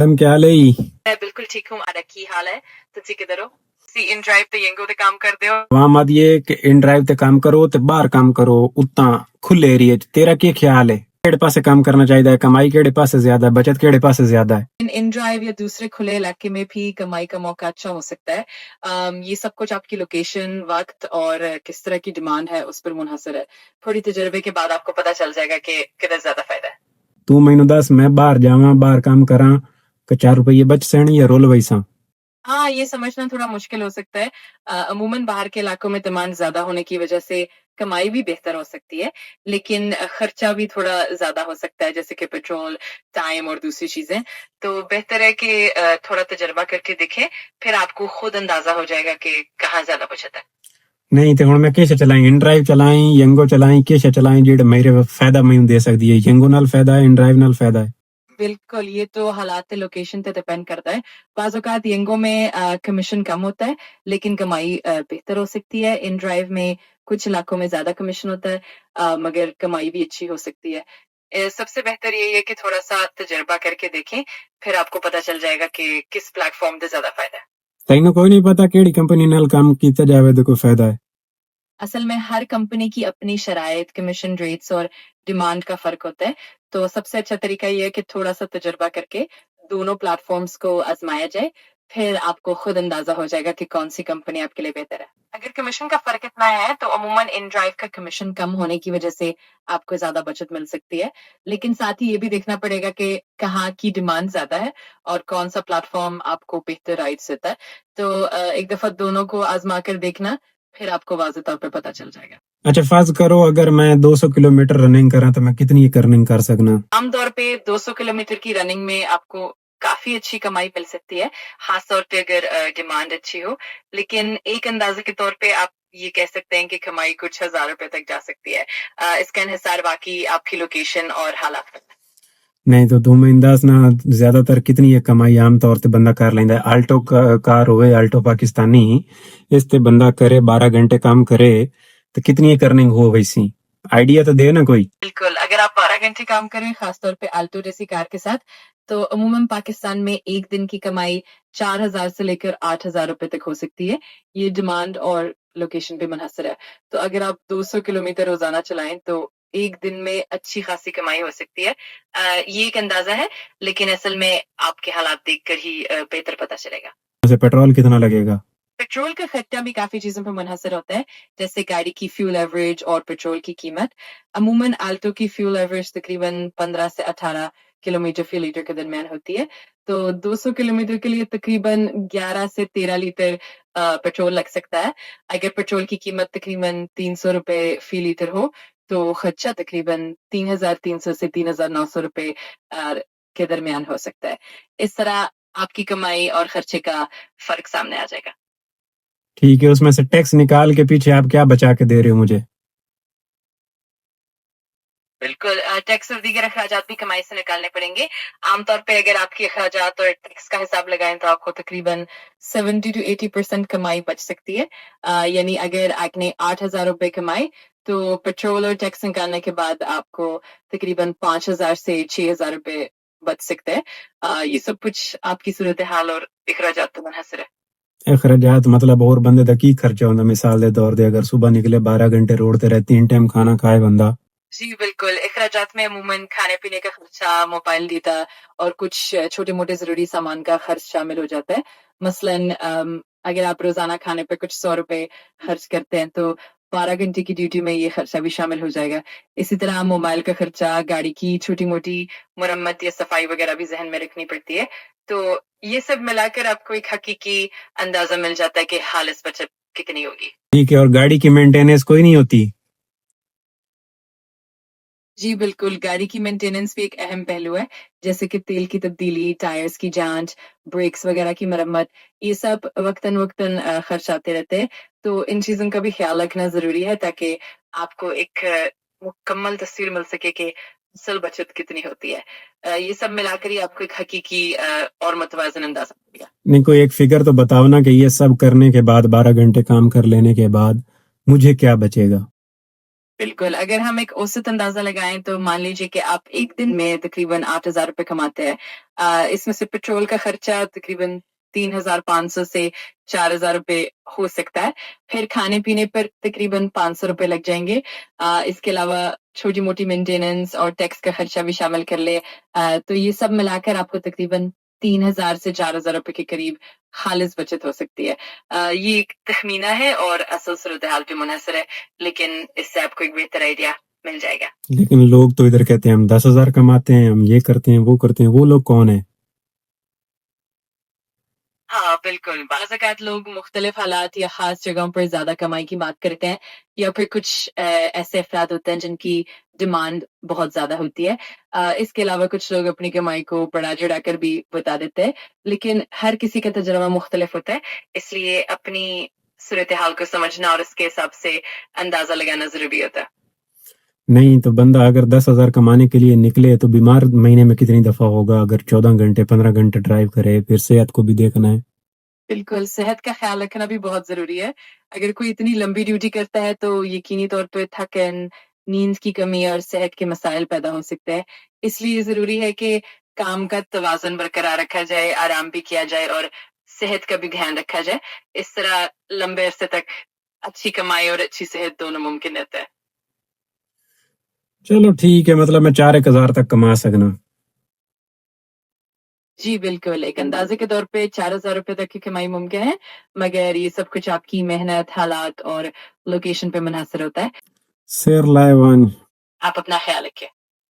Madam ਕੀ ਹਾਲ ਹੈ ਜੀ? ਮੈਂ ਬਿਲਕੁਲ ਠੀਕ ਹੂੰ। ਆਡਾ ਕੀ ਹਾਲ ਹੈ? ਤੁਸੀਂ ਕਿੱਧਰ ਹੋ? ਤੁਸੀਂ ਇਨ ਡਰਾਈਵ ਤੇ ਯੰਗੋ ਤੇ ਕੰਮ ਕਰਦੇ ਹੋ? ਵਾਮਦ ਇਹ ਕਿ ਇਨ ਡਰਾਈਵ ਤੇ ਕੰਮ ਕਰੋ ਤੇ ਬਾਹਰ ਕੰਮ ਕਰੋ ਉਤਾਂ ਖੁੱਲੇ ਏਰੀਏ 'ਚ। ਤੇਰਾ ਕੀ ਖਿਆਲ ਹੈ ਕਿਹੜੇ ਪਾਸੇ ਕੰਮ करना चाहिए? कमाई केड़े पासे ज्यादा है, बचत केड़े पासे ज्यादा है? इन ड्राइव या दूसरे खुले इलाके में भी कमाई का मौका अच्छा हो सकता है। ये सब कुछ आपकी लोकेशन, वक्त और किस तरह की डिमांड है उस पर मुनहसर है। थोड़ी तजर्बे के बाद आपको पता चल जाएगा कि किधर ज्यादा फायदा है। तू मैनू दस, मैं बाहर जावां, बाहर काम करा कि 4 रुपये बच सैन या रोल वैसा? हाँ, ये समझना थोड़ा मुश्किल हो सकता है। अमूमन बाहर के इलाकों में डिमांड ज्यादा होने की वजह से कमाई भी बेहतर हो सकती है, लेकिन खर्चा भी थोड़ा ज्यादा हो सकता है, जैसे कि पेट्रोल, टाइम और दूसरी चीजें। तो बेहतर है कि थोड़ा तजर्बा करके देखें, फिर आपको खुद अंदाजा हो जाएगा कि कहाँ ज्यादा बचत है। नहीं तो हुण मैं किस चलाई? इन ड्राइव चलाई, यंगो चलाई, किस चलाई जेड़ मेरे फायदा मैनू दे सकदी है? यंगो नाल फायदा है, इन ड्राइव नाल फायदा है? बिल्कुल, ये तो हालात लोकेशन पे डिपेंड करता है। बाज़ औक़ात यंगो में कमीशन कम होता है, लेकिन कमाई बेहतर हो सकती है। इन ड्राइव में कुछ इलाकों में ज़्यादा कमीशन होता है, मगर कमाई भी अच्छी हो सकती है। सबसे बेहतर यही है कि थोड़ा-सा तजर्बा करके देखें, फिर आपको पता चल जाएगा कि किस प्लेटफ़ॉर्म पे ज़्यादा फ़ायदा है। तैनू कोई नहीं पता केड़ी कंपनी नाल काम कीता जावे ते कोई फायदा है? असल में हर कंपनी की अपनी शराइत, कमीशन रेट्स और डिमांड का फ़र्क होता है। तो सबसे अच्छा तरीका ये है कि थोड़ा-सा तजुर्बा करके दोनों प्लेटफ़ॉर्म्स को आज़माया जाए, फिर आपको खुद अंदाज़ा हो जाएगा कि कौन-सी कंपनी आपके लिए बेहतर है। अगर कमीशन का फ़र्क इतना है, तो अमूमन इन ड्राइव का कमीशन कम होने की वजह से आपको ज़्यादा बचत मिल सकती है। लेकिन साथ ही ये भी देखना पड़ेगा कि कहाँ की डिमांड ज़्यादा है और कौन-सा प्लेटफ़ॉर्म आपको बेहतर राइट्स देता है। तो एक दफ़ा दोनों को आज़मा कर देखना, फिर आपको वाज़ेह तौर पे पता चल जाएगा। अच्छा फर्ज करो अगर मैं 200 किलोमीटर रनिंग करा तो मैं कितनी रनिंग कर सकना? आमतौर पे 200 किलोमीटर की रनिंग में आपको काफी अच्छी कमाई मिल सकती है, खास तौर पे अगर डिमांड अच्छी हो। लेकिन एक अंदाजे के तौर पे आप ये कह सकते हैं कि कमाई कुछ हज़ार रुपए तक जा सकती है। इसका इन्हिसार बाकी आपकी लोकेशन और हालात पर है। नहीं तो तू मैं दस ना ज्यादातर कितनी है कमाई आम तौर ते बंदा कर लेंदा है? आल्टो कार होवे, आल्टो पाकिस्तानी, इस ते बंदा करे 12 घंटे काम करे तो कितनी अर्निंग हो वैसी? आइडिया तो दे ना कोई। बिल्कुल, अगर आप 12 घंटे काम करें, खासतौर पे आल्टो जैसी कार के साथ, तो अमूमन पाकिस्तान में एक दिन की कमाई 4,000 से लेकर 8,000 रुपए तक हो सकती है। ये डिमांड और लोकेशन पे मुनहसर है। तो अगर आप 200 किलोमीटर रोजाना चलाएं, तो एक दिन में अच्छी खासी कमाई हो सकती है। ये एक अंदाजा है, लेकिन असल में आपके हालात देखकर ही बेहतर पता चलेगा। वैसे पेट्रोल कितना लगेगा? पेट्रोल का खर्चा भी काफ़ी चीज़ों पे मुनहसर होता है, जैसे गाड़ी की फ्यूल एवरेज और पेट्रोल की कीमत। अमूमन आल्टो की फ्यूल एवरेज तकरीबन 15 से 18 किलोमीटर फी लीटर के दरमियान होती है। तो 200 किलोमीटर के लिए तकरीबन 11 से 13 लीटर पेट्रोल लग सकता है। अगर पेट्रोल की कीमत तकरीबन 300 रुपए फी लीटर हो, तो खर्चा तकरीबन 3,300 से 3,900 रुपए के दरमियान हो सकता है। इस तरह आपकी कमाई और खर्चे का फ़र्क सामने आ जाएगा। ठीक है, उसमें से टैक्स निकाल के पीछे आप क्या बचा के दे रहे हो मुझे? बिल्कुल, टैक्स और दीगर अखराजात भी कमाई से निकालने पड़ेंगे। आमतौर पे अगर आपके अखराजात और टैक्स का हिसाब लगाएं, तो आपको तकरीबन 70 to 80% कमाई बच सकती है। यानी अगर आपने 8,000 रुपए कमाए, तो पेट्रोल और टैक्स निकालने के बाद आपको तकरीबन 5,000 से 6,000 रुपए बच सकते हैं। ये सब कुछ आपकी सूरत हाल और अखराजात पर मुनहसर है। अखराजात मतलब और बंदे दा की खर्चा होंदा? मिसाल दे तौर ते अगर सुबह निकले 12 घंटे रोड ते रहे, 3 टाइम खाना खाए बंदा। जी, बिल्कुल, अखराजात में अमूमन खाने-पीने का खर्चा, मोबाइल डेटा और कुछ छोटे-मोटे ज़रूरी सामान का खर्च शामिल हो जाता है। मसलन अगर आप रोज़ाना खाने पे कुछ 100 रुपए खर्च करते हैं, तो 12 घंटे की ड्यूटी में ये खर्चा भी शामिल हो जाएगा। इसी तरह मोबाइल का खर्चा, गाड़ी की छोटी-मोटी मरम्मत या सफाई वगैरह भी ज़हन में रखनी पड़ती है। तो ये सब मिलाकर आपको एक हकीकी अंदाज़ा मिल जाता है कि हालिस बचत कितनी होगी। ठीक है, और गाड़ी की मेंटेनेंस कोई नहीं होती? जी, बिल्कुल, गाड़ी की मेंटेनेंस भी एक अहम पहलू है, जैसे कि तेल की तब्दीली, टायर्स की जाँच, ब्रेक्स वगैरह की मरम्मत, ये सब वक़्तन-वक़्तन खर्च आते रहते हैं। तो इन चीज़ों का भी ख़्याल रखना ज़रूरी है, ताकि आपको एक मुकम्मल तस्वीर मिल सके कि असल बचत कितनी होती है। ये सब मिलाकर ही आपको एक हकीकी और मुतवाज़िन अंदाज़ा मिलेगा। नहीं, कोई एक फिगर तो बताओ ना कि ये सब करने के बाद, 12 घंटे काम कर लेने के बाद मुझे क्या बचेगा? बिल्कुल, अगर हम एक औसत अंदाज़ा लगाएँ तो मान लीजिए कि आप एक दिन में तकरीबन 8,000 रुपए कमाते हैं। इसमें से पेट्रोल का खर्चा तकरीबन 3,500 से 4,000 रुपए हो सकता है। फिर खाने-पीने पर तकरीबन 500 रुपए लग जाएँगे। इसके अलावा छोटी-मोटी मेंटेनेंस और टैक्स का खर्चा भी शामिल कर लें तो ये सब मिलाकर आपको तकरीबन 3,000 से 4,000 रुपए के करीब खालिस बचत हो सकती है। ये एक तख़मीना है और असल सूरत-ए-हाल पे मुनहसर है, लेकिन इससे आपको एक बेहतर आइडिया मिल जाएगा। लेकिन लोग तो इधर कहते हैं हम 10,000 कमाते हैं, हम ये करते हैं, वो लोग कौन है? हाँ, बिल्कुल। बाज़ औक़ात लोग मुख्तलिफ़ हालात या ख़ास जगहों पर ज़्यादा कमाई की बात करते हैं या फिर कुछ ऐसे अफ़राद होते हैं जिनकी डिमांड बहुत ज़्यादा होती है। इसके अलावा कुछ लोग अपनी कमाई को बढ़ा-चढ़ा कर भी बता देते हैं, लेकिन हर किसी का तजुर्बा मुख्तलिफ़ होता है, इसलिए अपनी सूरत-ए-हाल को समझना और उसके हिसाब से अंदाज़ा लगाना ज़रूरी होता है। नहीं, तो बंदा अगर 10,000 कमाने के लिए निकले तो बीमार महीने में कितनी दफ़ा होगा? अगर 14 घंटे, 15 घंटे ड्राइव करे, फिर सेहत को भी देखना है। बिल्कुल, सेहत का ख़्याल रखना भी बहुत ज़रूरी है। अगर कोई इतनी लंबी ड्यूटी करता है तो यकीनी तौर पे थकन, नींद की कमी और सेहत के मसाइल पैदा हो सकते हैं। इसलिए ज़रूरी है कि काम का तवाज़ुन बरकरार रखा जाए, आराम भी किया जाए और सेहत का भी ध्यान रखा जाए। इस तरह लंबे अरसे तक अच्छी कमाई और अच्छी सेहत दोनों मुमकिन रहता है। चलो ठीक है, मतलब मैं 4 एक हज़ार तक कमा सकना। जी, बिल्कुल, एक अंदाज़े के तौर पे 4,000 रुपए तक की कमाई मुमकिन है, मगर ये सब कुछ आपकी मेहनत, हालात और लोकेशन पे मुनहसर होता है। Ser Laivan आप अपना ख़्याल रखिए।